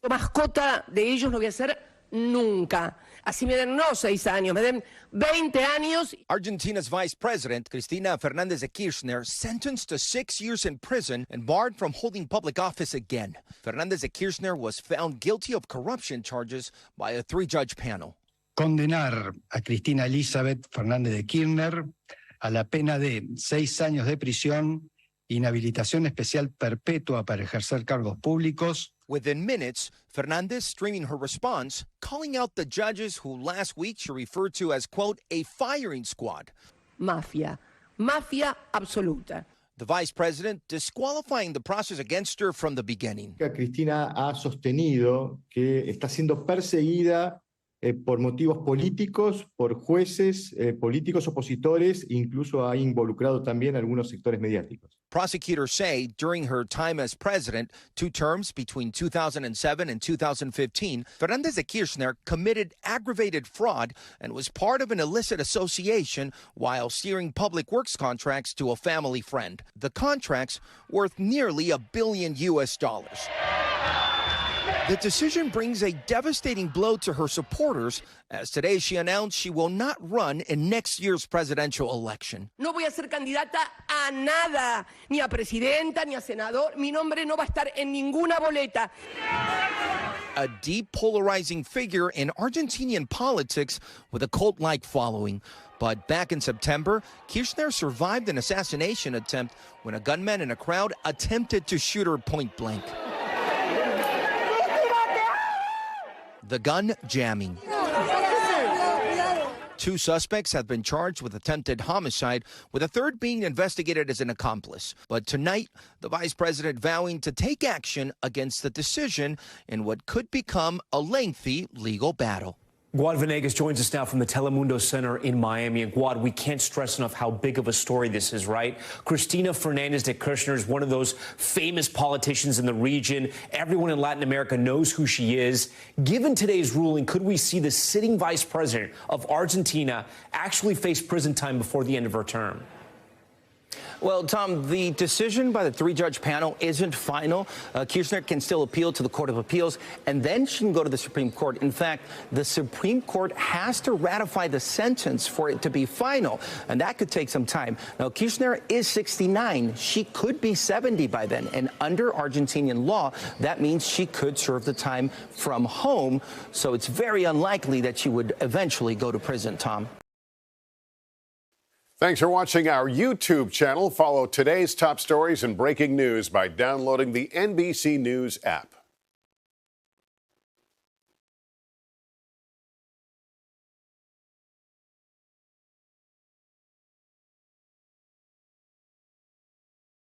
Mascota de ellos no voy a ser nunca. Así me den no 6 años, me den 20 años. Argentina's vice president, Cristina Fernández de Kirchner, sentenced to 6 years in prison and barred from holding public office again. Fernández de Kirchner was found guilty of corruption charges by a 3-judge panel. Condenar a Cristina Elizabeth Fernández de Kirchner a la pena de 6 años de prisión, inhabilitación especial perpetua para ejercer cargos públicos. Within minutes, Fernández streaming her response, calling out the judges who last week she referred to as, quote, a firing squad. Mafia. Mafia absoluta. The vice president disqualifying the process against her from the beginning. Cristina ha sostenido que está siendo perseguida por motivos políticos, por jueces, políticos opositores, incluso ha involucrado también algunos sectores mediáticos. Prosecutors say during her time as president, 2 terms between 2007 and 2015, Fernández de Kirchner committed aggravated fraud and was part of an illicit association while steering public works contracts to a family friend. The contracts worth nearly $1 billion. The decision brings a devastating blow to her supporters, as today she announced she will not run in next year's presidential election. No voy a ser candidata a nada, ni a presidenta, ni a senador. Mi nombre no va a estar en ninguna boleta. A deep polarizing figure in Argentinian politics with a cult-like following. But back in September, Kirchner survived an assassination attempt when a gunman in a crowd attempted to shoot her point blank. The gun jamming. 2 suspects have been charged with attempted homicide, with a third being investigated as an accomplice. But tonight, the vice president vowing to take action against the decision in what could become a lengthy legal battle. Guad Venegas joins us now from the Telemundo Center in Miami. And Guad, we can't stress enough how big of a story this is, right? Cristina Fernández de Kirchner is one of those famous politicians in the region. Everyone in Latin America knows who she is. Given today's ruling, could we see the sitting vice president of Argentina actually face prison time before the end of her term? Well, Tom, the decision by the 3-judge panel isn't final. Kirchner can still appeal to the Court of Appeals, and then she can go to the Supreme Court. In fact, the Supreme Court has to ratify the sentence for it to be final, and that could take some time. Now, Kirchner is 69. She could be 70 by then, and under Argentinian law, that means she could serve the time from home, so it's very unlikely that she would eventually go to prison, Tom. Thanks for watching our YouTube channel. Follow today's top stories and breaking news by downloading the NBC News app.